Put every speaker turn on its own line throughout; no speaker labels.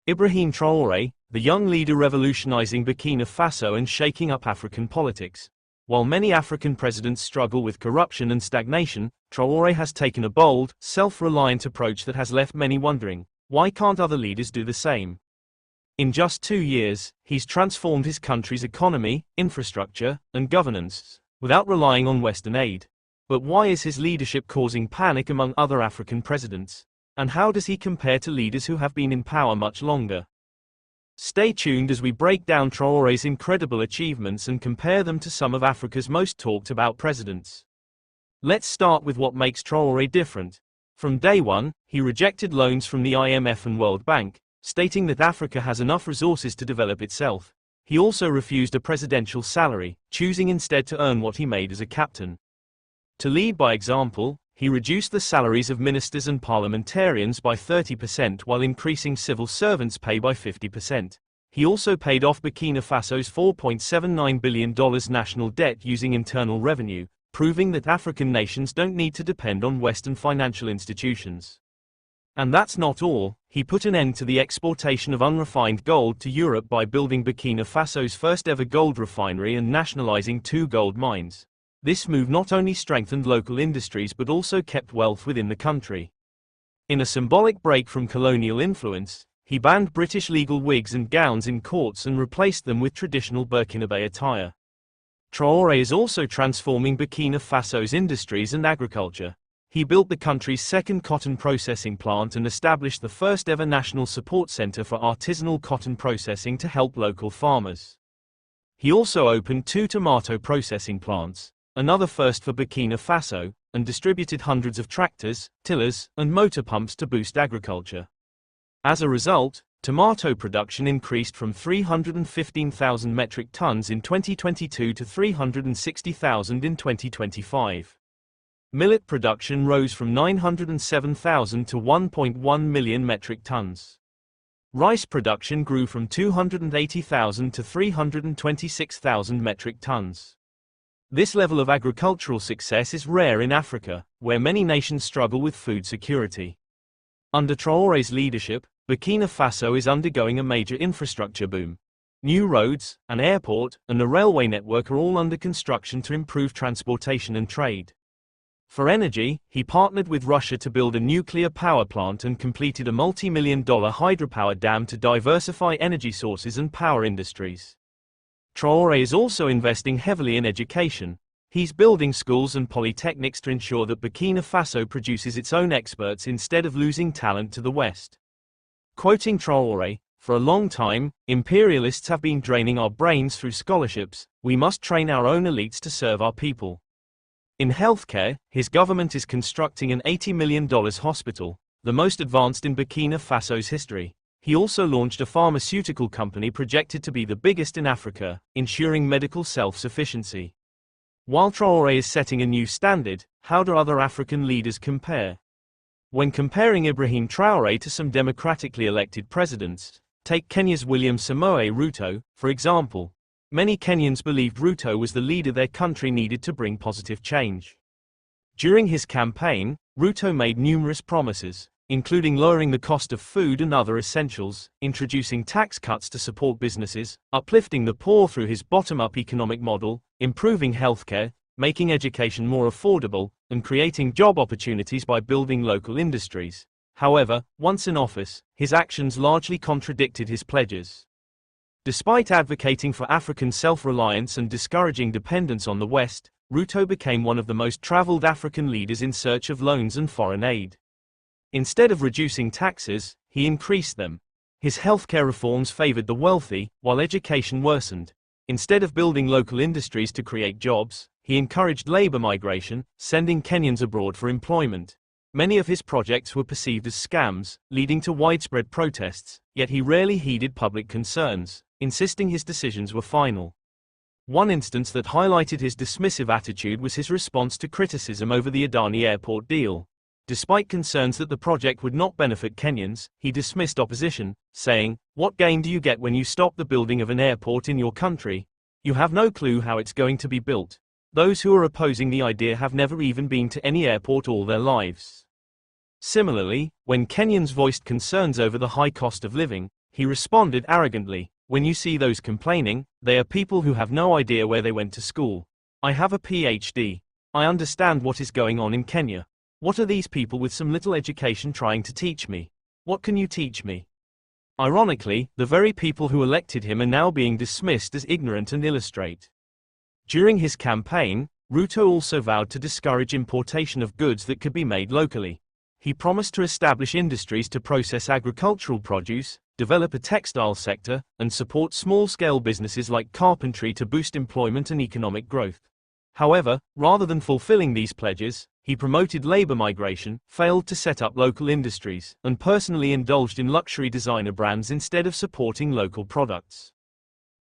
Ibrahim Traoré, the young leader revolutionizing Burkina Faso and shaking up African politics. While many African presidents struggle with corruption and stagnation, Traoré has taken a bold, self-reliant approach that has left many wondering, why can't other leaders do the same? In just 2 years, he's transformed his country's economy, infrastructure, and governance, without relying on Western aid. But why is his leadership causing panic among other African presidents? And how does he compare to leaders who have been in power much longer? Stay tuned as we break down Traoré's incredible achievements and compare them to some of Africa's most talked about presidents. Let's start with what makes Traoré different. From day one, he rejected loans from the IMF and World Bank, stating that Africa has enough resources to develop itself. He also refused a presidential salary, choosing instead to earn what he made as a captain. To lead by example, he reduced the salaries of ministers and parliamentarians by 30% while increasing civil servants' pay by 50%. He also paid off Burkina Faso's $4.79 billion national debt using internal revenue, proving that African nations don't need to depend on Western financial institutions. And that's not all. He put an end to the exportation of unrefined gold to Europe by building Burkina Faso's first ever gold refinery and nationalizing 2 gold mines. This move not only strengthened local industries but also kept wealth within the country. In a symbolic break from colonial influence, he banned British legal wigs and gowns in courts and replaced them with traditional Burkinabe attire. Traoré is also transforming Burkina Faso's industries and agriculture. He built the country's second cotton processing plant and established the first ever national support center for artisanal cotton processing to help local farmers. He also opened 2 tomato processing plants, another first for Burkina Faso, and distributed hundreds of tractors, tillers, and motor pumps to boost agriculture. As a result, tomato production increased from 315,000 metric tons in 2022 to 360,000 in 2025. Millet production rose from 907,000 to 1.1 million metric tons. Rice production grew from 280,000 to 326,000 metric tons. This level of agricultural success is rare in Africa, where many nations struggle with food security. Under Traoré's leadership, Burkina Faso is undergoing a major infrastructure boom. New roads, an airport, and a railway network are all under construction to improve transportation and trade. For energy, he partnered with Russia to build a nuclear power plant and completed a multi-million-dollar hydropower dam to diversify energy sources and power industries. Traoré is also investing heavily in education. He's building schools and polytechnics to ensure that Burkina Faso produces its own experts instead of losing talent to the West. Quoting Traoré, "For a long time, imperialists have been draining our brains through scholarships. We must train our own elites to serve our people." In healthcare, his government is constructing an $80 million hospital, the most advanced in Burkina Faso's history. He also launched a pharmaceutical company projected to be the biggest in Africa, ensuring medical self-sufficiency. While Traoré is setting a new standard, how do other African leaders compare? When comparing Ibrahim Traoré to some democratically elected presidents, take Kenya's William Samoei Ruto, for example. Many Kenyans believed Ruto was the leader their country needed to bring positive change. During his campaign, Ruto made numerous promises, including lowering the cost of food and other essentials, introducing tax cuts to support businesses, uplifting the poor through his bottom-up economic model, improving healthcare, making education more affordable, and creating job opportunities by building local industries. However, once in office, his actions largely contradicted his pledges. Despite advocating for African self-reliance and discouraging dependence on the West, Ruto became one of the most traveled African leaders in search of loans and foreign aid. Instead of reducing taxes, he increased them. His healthcare reforms favored the wealthy, while education worsened. Instead of building local industries to create jobs, he encouraged labor migration, sending Kenyans abroad for employment. Many of his projects were perceived as scams, leading to widespread protests, yet he rarely heeded public concerns, insisting his decisions were final. One instance that highlighted his dismissive attitude was his response to criticism over the Adani airport deal. Despite concerns that the project would not benefit Kenyans, he dismissed opposition, saying, "What gain do you get when you stop the building of an airport in your country? You have no clue how it's going to be built. Those who are opposing the idea have never even been to any airport all their lives." Similarly, when Kenyans voiced concerns over the high cost of living, He responded arrogantly, "When you see those complaining, they are people who have no idea where they went to school. I have a PhD. I understand what is going on in Kenya. What are these people with some little education trying to teach me? What can you teach me?" Ironically, the very people who elected him are now being dismissed as ignorant and illustrate. During his campaign, Ruto also vowed to discourage importation of goods that could be made locally. He promised to establish industries to process agricultural produce, develop a textile sector, and support small-scale businesses like carpentry to boost employment and economic growth. However, rather than fulfilling these pledges, he promoted labor migration, failed to set up local industries, and personally indulged in luxury designer brands instead of supporting local products.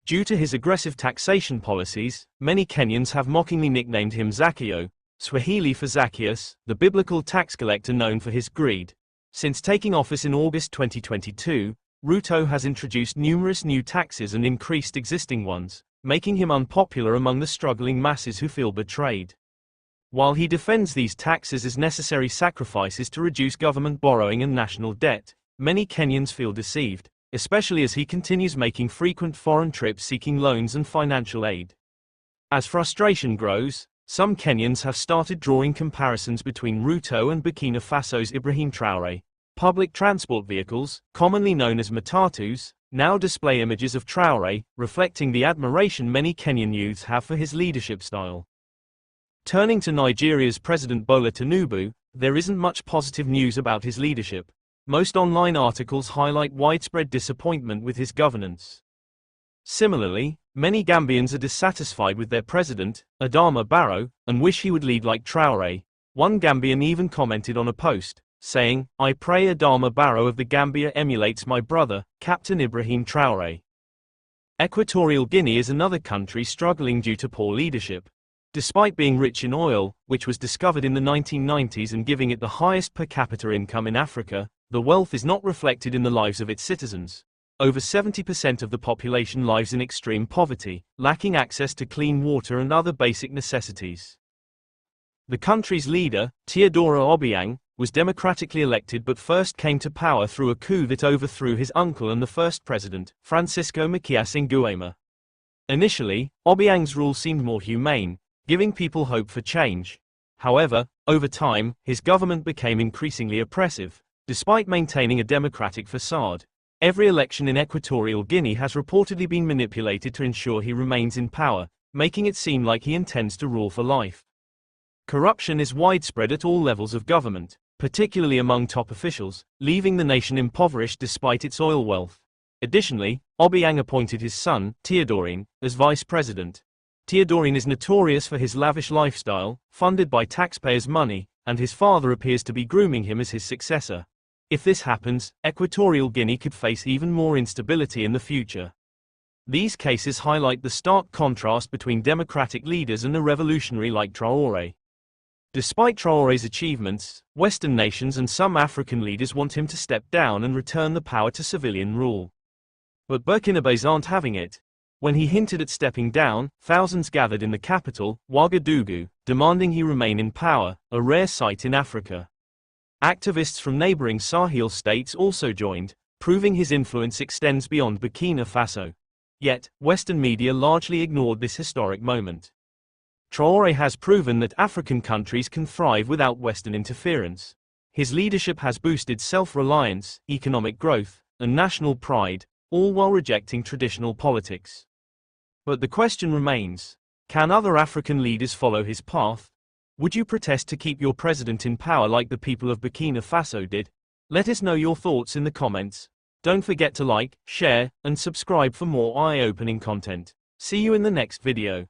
Due to his aggressive taxation policies, many Kenyans have mockingly nicknamed him Zaccheo, Swahili for Zacchaeus, the biblical tax collector known for his greed. Since taking office in August 2022, Ruto has introduced numerous new taxes and increased existing ones, making him unpopular among the struggling masses who feel betrayed. While he defends these taxes as necessary sacrifices to reduce government borrowing and national debt, many Kenyans feel deceived, especially as he continues making frequent foreign trips seeking loans and financial aid. As frustration grows, some Kenyans have started drawing comparisons between Ruto and Burkina Faso's Ibrahim Traoré. Public transport vehicles, commonly known as matatus, now display images of Traoré, reflecting the admiration many Kenyan youths have for his leadership style. Turning to Nigeria's President Bola Tinubu, there isn't much positive news about his leadership. Most online articles highlight widespread disappointment with his governance. Similarly, many Gambians are dissatisfied with their president, Adama Barrow, and wish he would lead like Traoré. One Gambian even commented on a post, saying, "I pray Adama Barrow of the Gambia emulates my brother, Captain Ibrahim Traoré." Equatorial Guinea is another country struggling due to poor leadership. Despite being rich in oil, which was discovered in the 1990s and giving it the highest per capita income in Africa, the wealth is not reflected in the lives of its citizens. Over 70% of the population lives in extreme poverty, lacking access to clean water and other basic necessities. The country's leader, Traoré Obiang, was democratically elected but first came to power through a coup that overthrew his uncle and the first president, Francisco Macias Nguema. Initially, Obiang's rule seemed more humane, giving people hope for change. However, over time, his government became increasingly oppressive, despite maintaining a democratic facade. Every election in Equatorial Guinea has reportedly been manipulated to ensure he remains in power, making it seem like he intends to rule for life. Corruption is widespread at all levels of government, particularly among top officials, leaving the nation impoverished despite its oil wealth. Additionally, Obiang appointed his son, Traoré, as vice president. Traoré is notorious for his lavish lifestyle, funded by taxpayers' money, and his father appears to be grooming him as his successor. If this happens, Equatorial Guinea could face even more instability in the future. These cases highlight the stark contrast between democratic leaders and a revolutionary like Traoré. Despite Traoré's achievements, Western nations and some African leaders want him to step down and return the power to civilian rule. But Burkinabés aren't having it. When he hinted at stepping down, thousands gathered in the capital, Ouagadougou, demanding he remain in power, a rare sight in Africa. Activists from neighboring Sahel states also joined, proving his influence extends beyond Burkina Faso. Yet, Western media largely ignored this historic moment. Traoré has proven that African countries can thrive without Western interference. His leadership has boosted self-reliance, economic growth, and national pride, all while rejecting traditional politics. But the question remains, can other African leaders follow his path? Would you protest to keep your president in power like the people of Burkina Faso did? Let us know your thoughts in the comments. Don't forget to like, share, and subscribe for more eye-opening content. See you in the next video.